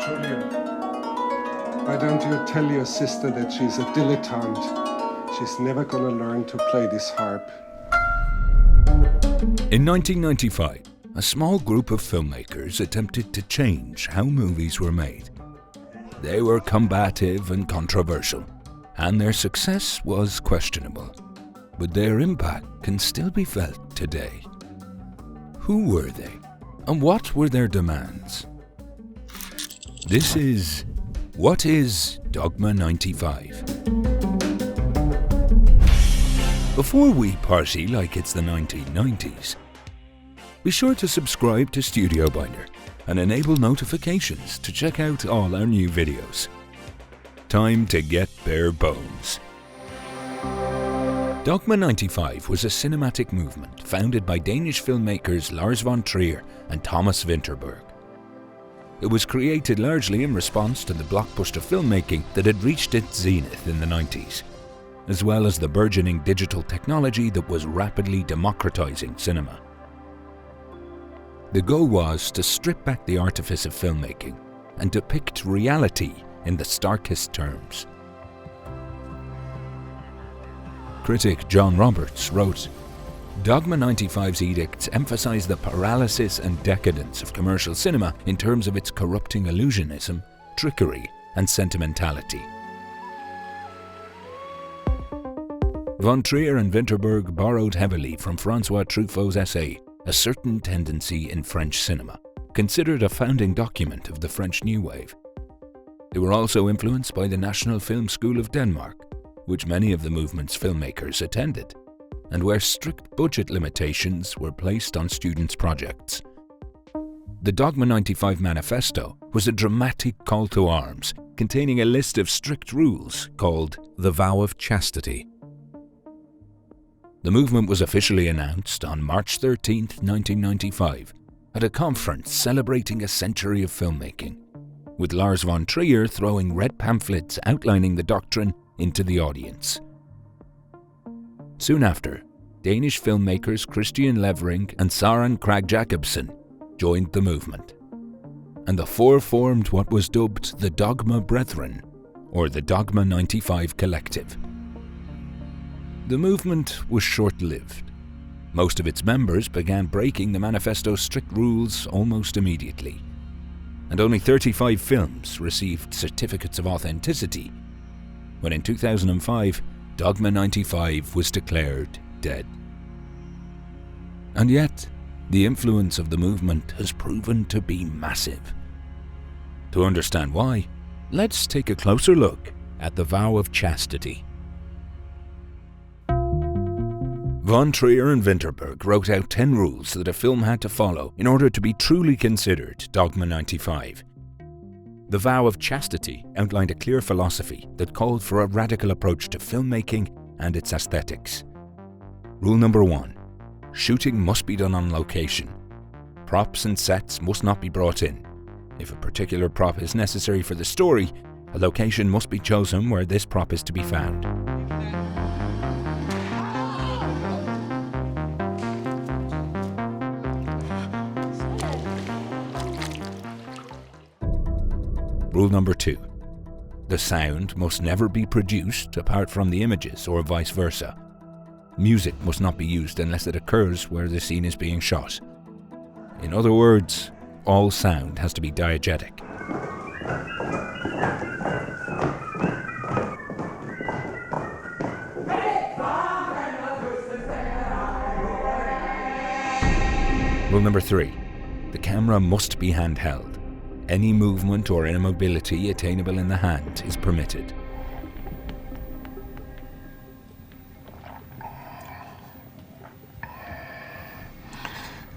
Julia, why don't you tell your sister that she's a dilettante? She's never gonna learn to play this harp. In 1995, a small group of filmmakers attempted to change how movies were made. They were combative and controversial, and their success was questionable. But their impact can still be felt today. Who were they, and what were their demands? This is What is Dogme 95? Before we party like it's the 1990s, be sure to subscribe to StudioBinder and enable notifications to check out all our new videos. Time to get bare bones. Dogme 95 was a cinematic movement founded by Danish filmmakers Lars von Trier and Thomas Vinterberg. It was created largely in response to the blockbuster filmmaking that had reached its zenith in the 90s, as well as the burgeoning digital technology that was rapidly democratizing cinema. The goal was to strip back the artifice of filmmaking and depict reality in the starkest terms. Critic John Roberts wrote, "Dogme 95's edicts emphasize the paralysis and decadence of commercial cinema in terms of its corrupting illusionism, trickery, and sentimentality." Von Trier and Vinterberg borrowed heavily from François Truffaut's essay, A Certain Tendency in French Cinema, considered a founding document of the French New Wave. They were also influenced by the National Film School of Denmark, which many of the movement's filmmakers attended, and where strict budget limitations were placed on students' projects. The Dogme 95 Manifesto was a dramatic call to arms containing a list of strict rules called the Vow of Chastity. The movement was officially announced on March 13, 1995, at a conference celebrating a century of filmmaking, with Lars von Trier throwing red pamphlets outlining the doctrine into the audience. Soon after, Danish filmmakers Christian Levering and Søren Kragh Jacobsen joined the movement, and the four formed what was dubbed the Dogme Brethren, or the Dogme 95 Collective. The movement was short-lived. Most of its members began breaking the manifesto's strict rules almost immediately, and only 35 films received certificates of authenticity, when in 2005, Dogme 95 was declared dead. And yet, the influence of the movement has proven to be massive. To understand why, let's take a closer look at the Vow of Chastity. Von Trier and Vinterberg wrote out 10 rules that a film had to follow in order to be truly considered Dogme 95. The Vow of Chastity outlined a clear philosophy that called for a radical approach to filmmaking and its aesthetics. Rule number 1. Shooting must be done on location. Props and sets must not be brought in. If a particular prop is necessary for the story, a location must be chosen where this prop is to be found. Rule number 2. The sound must never be produced apart from the images or vice versa. Music must not be used unless it occurs where the scene is being shot. In other words, all sound has to be diegetic. Rule number 3. The camera must be handheld. Any movement or immobility attainable in the hand is permitted.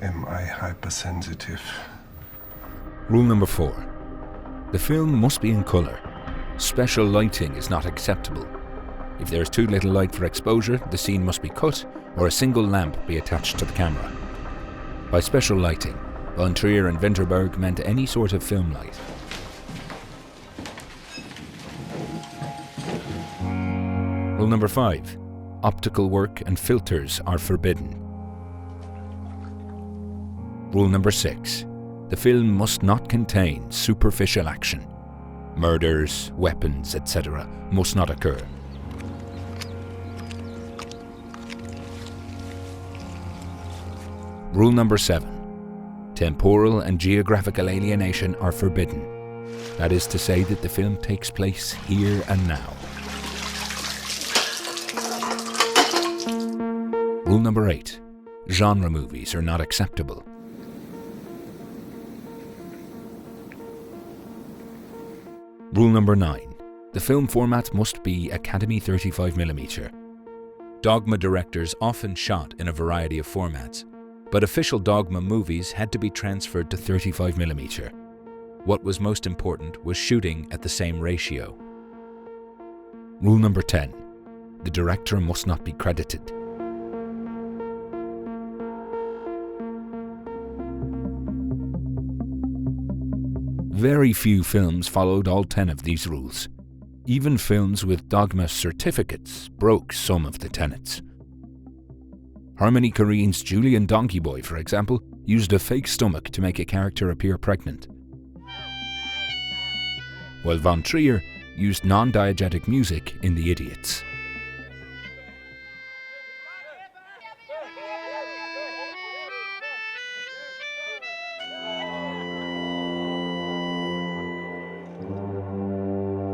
Am I hypersensitive? Rule number 4. The film must be in colour. Special lighting is not acceptable. If there is too little light for exposure, the scene must be cut or a single lamp be attached to the camera. By special lighting, Von Trier and Vinterberg meant any sort of film light. Rule number 5. Optical work and filters are forbidden. Rule number 6. the film must not contain superficial action. Murders, weapons, etc. must not occur. Rule number 7. Temporal and geographical alienation are forbidden. That is to say that the film takes place here and now. Rule number 8. Genre movies are not acceptable. Rule number 9. The film format must be Academy 35mm. Dogme directors often shot in a variety of formats, but official Dogme movies had to be transferred to 35mm. What was most important was shooting at the same ratio. Rule number 10. The director must not be credited. Very few films followed all 10 of these rules. Even films with Dogme certificates broke some of the tenets. Harmony Korine's Julian Donkey Boy, for example, used a fake stomach to make a character appear pregnant, while von Trier used non-diegetic music in The Idiots.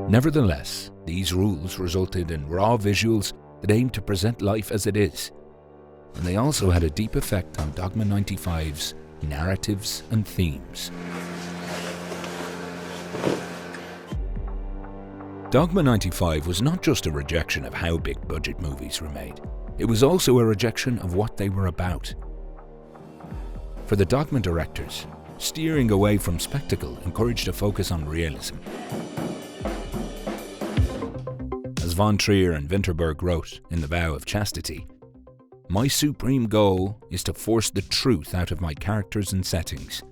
Nevertheless, these rules resulted in raw visuals that aimed to present life as it is, and they also had a deep effect on Dogme 95's narratives and themes. Dogme 95 was not just a rejection of how big-budget movies were made, it was also a rejection of what they were about. For the Dogme directors, steering away from spectacle encouraged a focus on realism. As von Trier and Vinterberg wrote in The Vow of Chastity, "My supreme goal is to force the truth out of my characters and settings."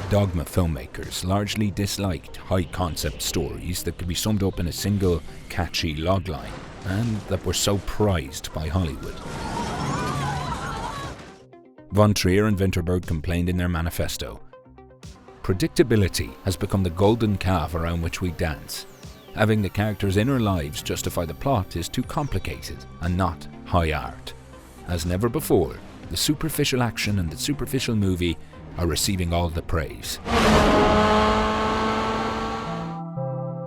Dogme filmmakers largely disliked high-concept stories that could be summed up in a single, catchy logline, and that were so prized by Hollywood. Von Trier and Vinterberg complained in their Manifesto, "Predictability has become the golden calf around which we dance. Having the characters' inner lives justify the plot is too complicated and not high art. As never before, the superficial action and the superficial movie are receiving all the praise."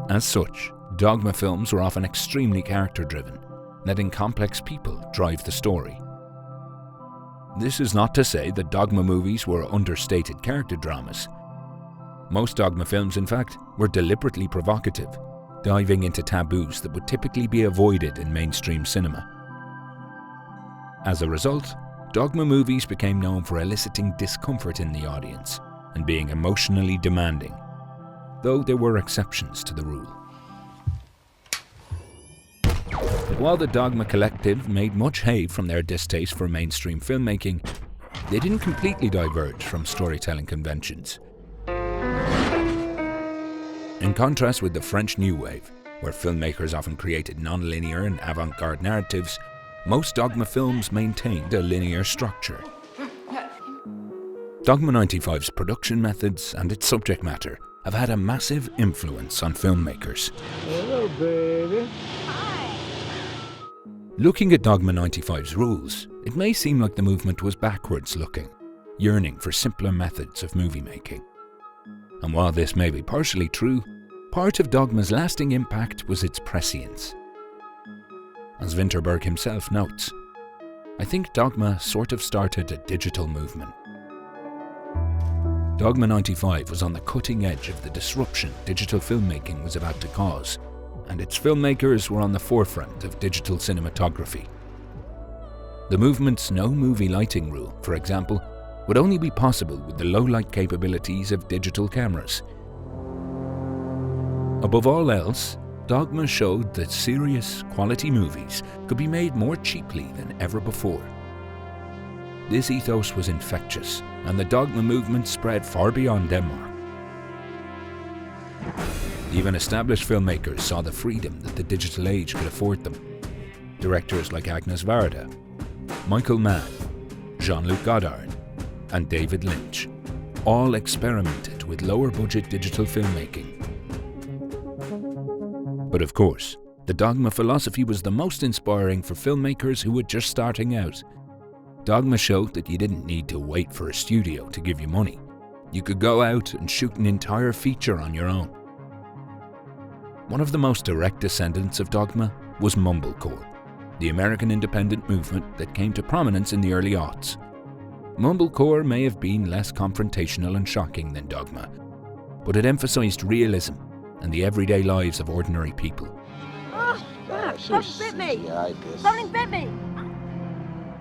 As such, Dogme films were often extremely character-driven, letting complex people drive the story. This is not to say that Dogme movies were understated character dramas. Most Dogme films, in fact, were deliberately provocative, diving into taboos that would typically be avoided in mainstream cinema. As a result, Dogme movies became known for eliciting discomfort in the audience and being emotionally demanding, though there were exceptions to the rule. But while the Dogme collective made much hay from their distaste for mainstream filmmaking, they didn't completely diverge from storytelling conventions. In contrast with the French New Wave, where filmmakers often created non-linear and avant-garde narratives, most Dogme films maintained a linear structure. Dogme 95's production methods and its subject matter have had a massive influence on filmmakers. Hello, baby. Looking at Dogme 95's rules, it may seem like the movement was backwards looking, yearning for simpler methods of movie making. And while this may be partially true, part of Dogme's lasting impact was its prescience. As Vinterberg himself notes, "I think Dogme sort of started a digital movement." Dogme 95 was on the cutting edge of the disruption digital filmmaking was about to cause, and its filmmakers were on the forefront of digital cinematography. The movement's no movie lighting rule, for example, would only be possible with the low-light capabilities of digital cameras. Above all else, Dogme showed that serious, quality movies could be made more cheaply than ever before. This ethos was infectious, and the Dogme movement spread far beyond Denmark. Even established filmmakers saw the freedom that the digital age could afford them. Directors like Agnes Varda, Michael Mann, Jean-Luc Godard, and David Lynch. All experimented with lower budget digital filmmaking. But of course, the Dogme philosophy was the most inspiring for filmmakers who were just starting out. Dogme showed that you didn't need to wait for a studio to give you money. You could go out and shoot an entire feature on your own. One of the most direct descendants of Dogme was Mumblecore, the American independent movement that came to prominence in the early aughts. Mumblecore may have been less confrontational and shocking than Dogme, but it emphasized realism and the everyday lives of ordinary people. Something bit me! Something bit me!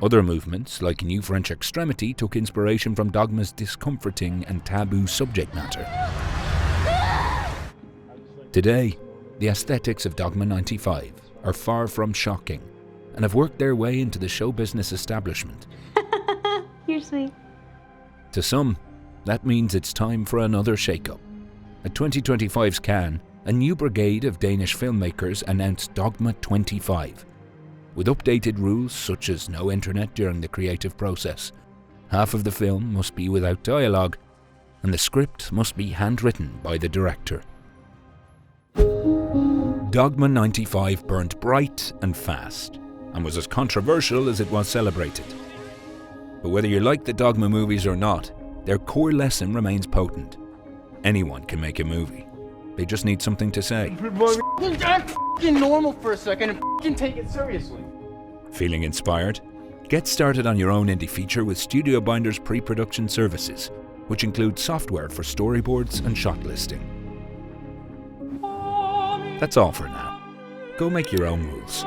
Other movements, like New French Extremity, took inspiration from Dogme's discomforting and taboo subject matter. Today, the aesthetics of Dogme 95 are far from shocking and have worked their way into the show business establishment. You're sweet. To some, that means it's time for another shake-up. At 2025's Cannes, a new brigade of Danish filmmakers announced Dogme 25, with updated rules such as no internet during the creative process. Half of the film must be without dialogue, and the script must be handwritten by the director. Dogme 95 burnt bright and fast, and was as controversial as it was celebrated. But whether you like the Dogme movies or not, their core lesson remains potent. Anyone can make a movie. They just need something to say. Act f***ing normal for a second and f***ing take it seriously. Feeling inspired? Get started on your own indie feature with StudioBinder's pre-production services, which include software for storyboards and shot listing. That's all for now. Go make your own rules.